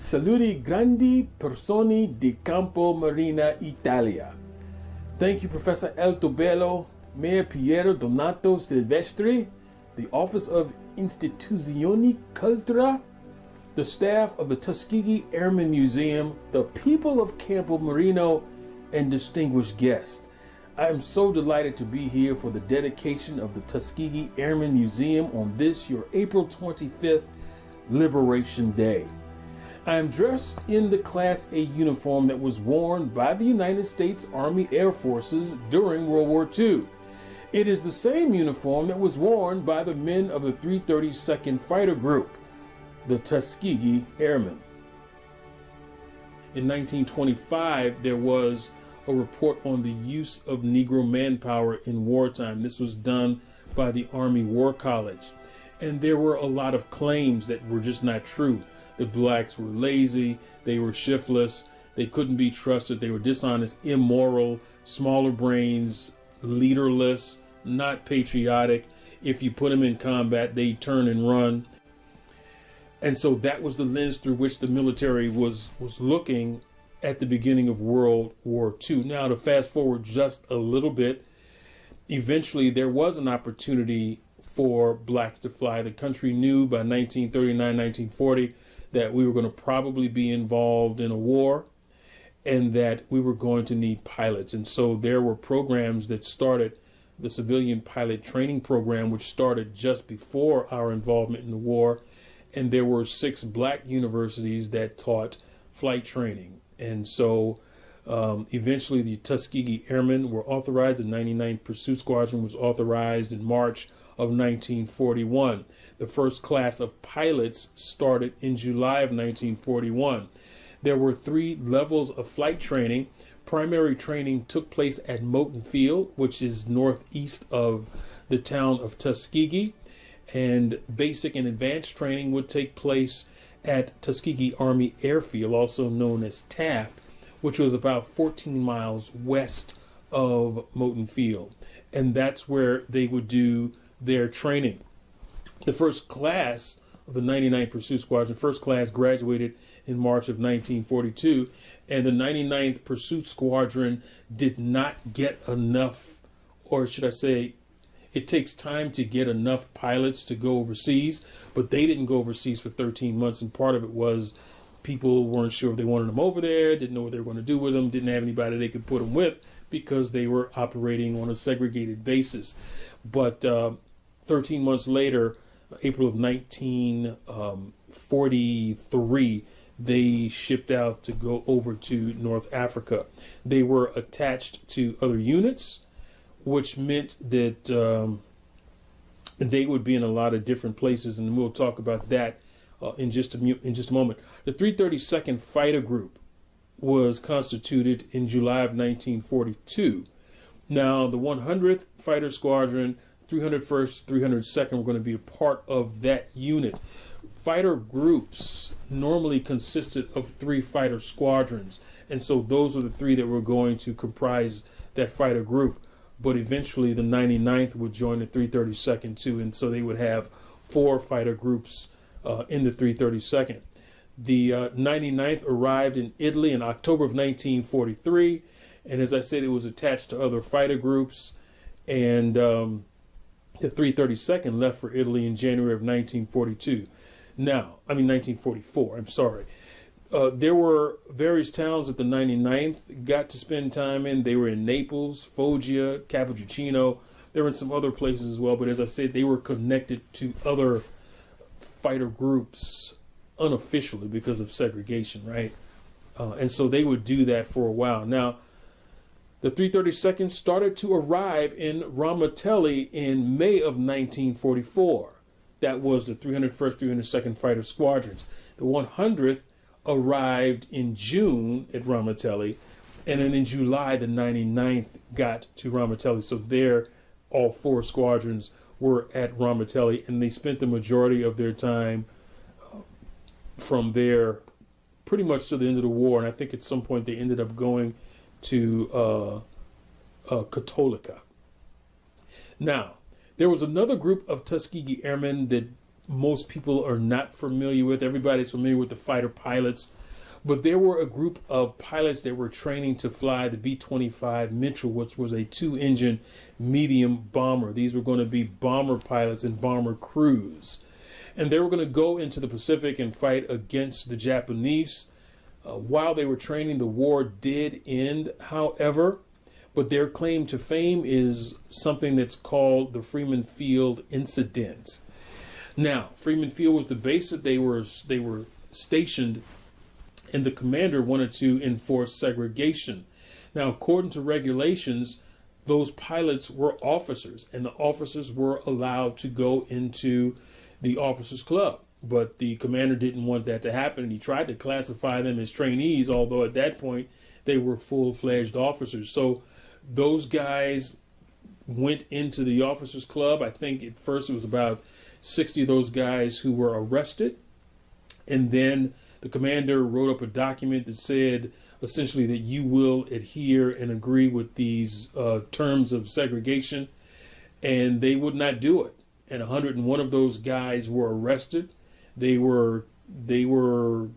Saluti grandi persone di Campomarino, Italia. Thank you, Professor Altobello, Mayor Piero Donato Silvestri, the Office of Istituzioni Cultura, the staff of the Tuskegee Airmen Museum, the people of Campomarino, and distinguished guests. I am so delighted to be here for the dedication of the Tuskegee Airmen Museum on this, your April 25th Liberation Day. I am dressed in the Class A uniform that was worn by the United States Army Air Forces during World War II. It is the same uniform that was worn by the men of the 332nd Fighter Group, the Tuskegee Airmen. In 1925, there was a report on the use of Negro manpower in wartime. This was done by the Army War College. And there were a lot of claims that were just not true. The blacks were lazy, they were shiftless, they couldn't be trusted, they were dishonest, immoral, smaller brains, leaderless, not patriotic. If you put them in combat, they turn and run. And so that was the lens through which the military was looking at the beginning of World War II. Now, to fast forward just a little bit, eventually there was an opportunity for blacks to fly. The country knew by 1939, 1940 that we were going to probably be involved in a war and that we were going to need pilots. And so there were programs that started, the civilian pilot training program, which started just before our involvement in the war. And there were 6 black universities that taught flight training. And so eventually the Tuskegee Airmen were authorized. The 99th Pursuit Squadron was authorized in March of 1941. The first class of pilots started in July of 1941. There were 3 levels of flight training. Primary training took place at Moton Field, which is northeast of the town of Tuskegee, and basic and advanced training would take place at Tuskegee Army Airfield, also known as Taft, which was about 14 miles west of Moton Field. And that's where they would do their training. The first class of the 99th Pursuit Squadron, first class, graduated in March of 1942, and the 99th Pursuit Squadron did not get enough, or should I say, it takes time to get enough pilots to go overseas, but they didn't go overseas for 13 months, and part of it was people weren't sure if they wanted them over there, didn't know what they were going to do with them, didn't have anybody they could put them with because they were operating on a segregated basis. But 13 months later, April of 1943, they shipped out to go over to North Africa. They were attached to other units, which meant that they would be in a lot of different places, and we'll talk about that in just a moment. The 332nd Fighter Group was constituted in July of 1942. Now, the 100th Fighter Squadron, 301st, 302nd were going to be a part of that unit. Fighter groups normally consisted of 3 fighter squadrons, and so those were the 3 that were going to comprise that fighter group. But eventually the 99th would join the 332nd too, and so they would have 4 fighter groups in the 332nd. The 99th arrived in Italy in October of 1943, and as I said, it was attached to other fighter groups, and the 332nd left for Italy in January of 1942. 1944, I'm sorry. There were various towns that the 99th got to spend time in. They were in Naples, Foggia, Cappuccino. They were in some other places as well, but as I said, they were connected to other fighter groups unofficially because of segregation, right? And so they would do that for a while. Now, the 332nd started to arrive in Ramatelli in May of 1944. That was the 301st, 302nd Fighter Squadrons. The 100th arrived in June at Ramatelli, and then in July, the 99th got to Ramatelli. So there, all 4 squadrons were at Ramatelli, and they spent the majority of their time from there pretty much to the end of the war. And I think at some point they ended up going to Cattolica. Now, there was another group of Tuskegee Airmen that most people are not familiar with. Everybody's familiar with the fighter pilots, but there were a group of pilots that were training to fly the B-25 Mitchell, which was a 2-engine medium bomber. These were going to be bomber pilots and bomber crews. And they were going to go into the Pacific and fight against the Japanese. While they were training, the war did end, however, but their claim to fame is something that's called the Freeman Field Incident. Now, Freeman Field was the base that they were stationed, and the commander wanted to enforce segregation. Now, according to regulations, those pilots were officers, and the officers were allowed to go into the officers' club. But the commander didn't want that to happen, and he tried to classify them as trainees, although at that point they were full-fledged officers. So those guys went into the officers' club. I think at first it was about 60 of those guys who were arrested, and then the commander wrote up a document that said essentially that you will adhere and agree with these terms of segregation, and they would not do it. And 101 of those guys were arrested. They were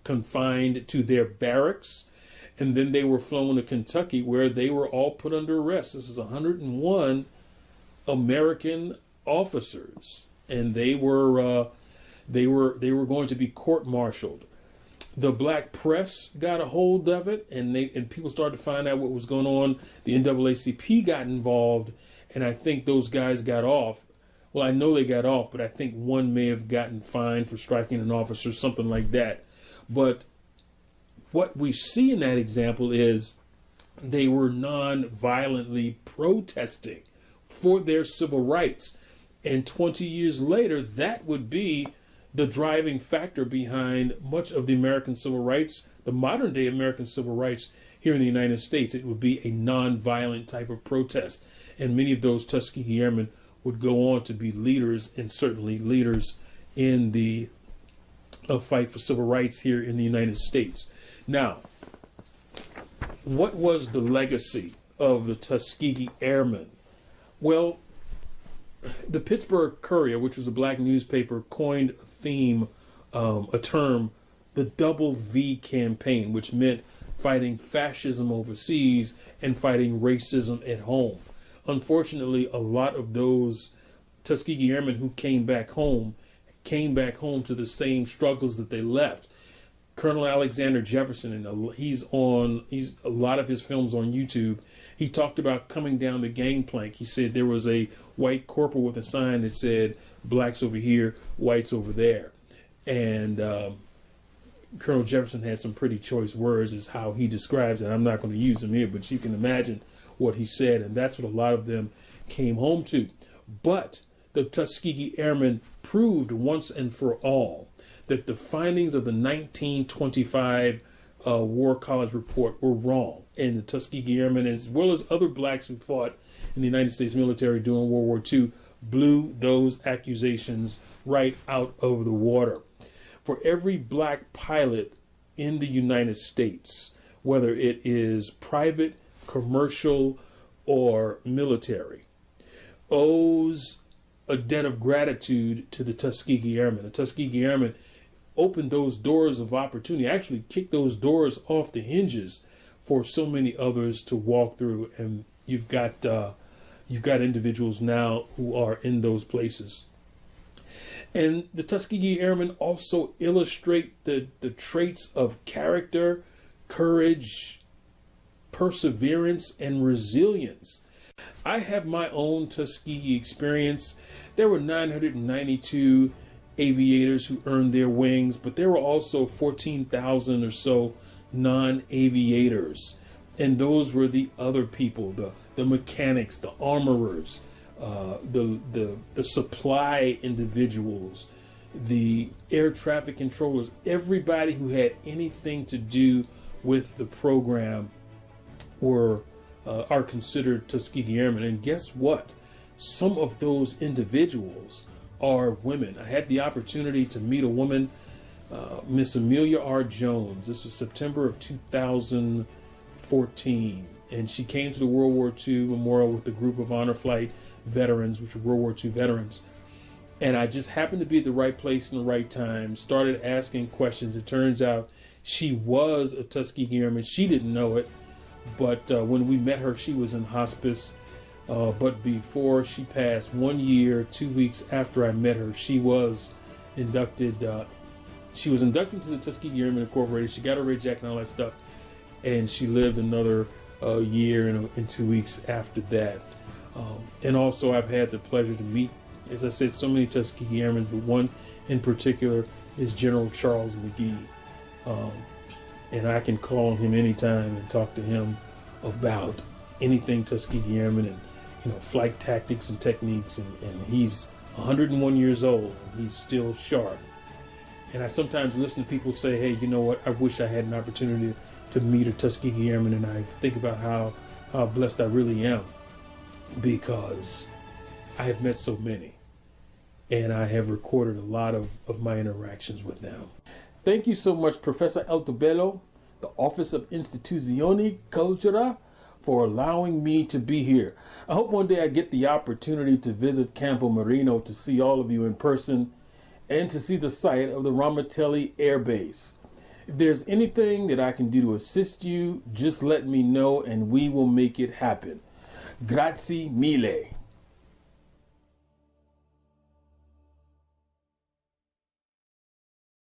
confined to their barracks, and then they were flown to Kentucky, where they were all put under arrest. This is 101 American officers, and they were going to be court-martialed. The black press got a hold of it, and people started to find out what was going on. The NAACP got involved, and I think those guys got off. Well, I know they got off, but I think one may have gotten fined for striking an officer, something like that. But what we see in that example is they were non-violently protesting for their civil rights. And 20 years later, that would be the driving factor behind much of the American civil rights, the modern day American civil rights here in the United States. It would be a non-violent type of protest. And many of those Tuskegee Airmen would go on to be leaders, and certainly leaders in the fight for civil rights here in the United States. Now, what was the legacy of the Tuskegee Airmen? Well, the Pittsburgh Courier, which was a black newspaper, coined a theme, a term, the Double V campaign, which meant fighting fascism overseas and fighting racism at home. Unfortunately, a lot of those Tuskegee Airmen who came back home to the same struggles that they left. Colonel Alexander Jefferson, and he's a lot of his films on YouTube. He talked about coming down the gangplank. He said there was a white corporal with a sign that said blacks over here, whites over there. And Colonel Jefferson has some pretty choice words is how he describes it. I'm not going to use them here, but you can imagine what he said, and that's what a lot of them came home to. But the Tuskegee Airmen proved once and for all that the findings of the 1925 War College Report were wrong, and the Tuskegee Airmen, as well as other blacks who fought in the United States military during World War II, blew those accusations right out of the water. For every black pilot in the United States, whether it is private, commercial, or military, owes a debt of gratitude to the Tuskegee Airmen. The Tuskegee Airmen opened those doors of opportunity, actually kicked those doors off the hinges for so many others to walk through, and you've got individuals now who are in those places. And the Tuskegee Airmen also illustrate the traits of character, courage, perseverance, and resilience. I have my own Tuskegee experience. There were 992 aviators who earned their wings, but there were also 14,000 or so non-aviators. And those were the other people, the mechanics, the armorers, the supply individuals, the air traffic controllers, everybody who had anything to do with the program are considered Tuskegee Airmen. And guess what? Some of those individuals are women. I had the opportunity to meet a woman, Miss Amelia R. Jones. This was September of 2014. And she came to the World War II Memorial with a group of Honor Flight veterans, which were World War II veterans. And I just happened to be at the right place in the right time, started asking questions. It turns out she was a Tuskegee Airman. She didn't know it, but when we met her, she was in hospice. But before she passed, 1 year, 2 weeks after I met her, she was inducted. She was inducted to the Tuskegee Airmen Incorporated. She got her red jacket and all that stuff, and she lived another year and 2 weeks after that. And also, I've had the pleasure to meet, as I said, so many Tuskegee Airmen, but one in particular is General Charles McGee. And I can call on him anytime and talk to him about anything Tuskegee Airmen and, flight tactics and techniques. And he's 101 years old. And he's still sharp. And I sometimes listen to people say, hey, you know what? I wish I had an opportunity to meet a Tuskegee Airman. And I think about how blessed I really am, because I have met so many. And I have recorded a lot of my interactions with them. Thank you so much, Professor Altobello, the Office of Istituzioni Cultura, for allowing me to be here. I hope one day I get the opportunity to visit Campomarino to see all of you in person and to see the site of the Ramatelli Air Base. If there's anything that I can do to assist you, just let me know and we will make it happen. Grazie mille.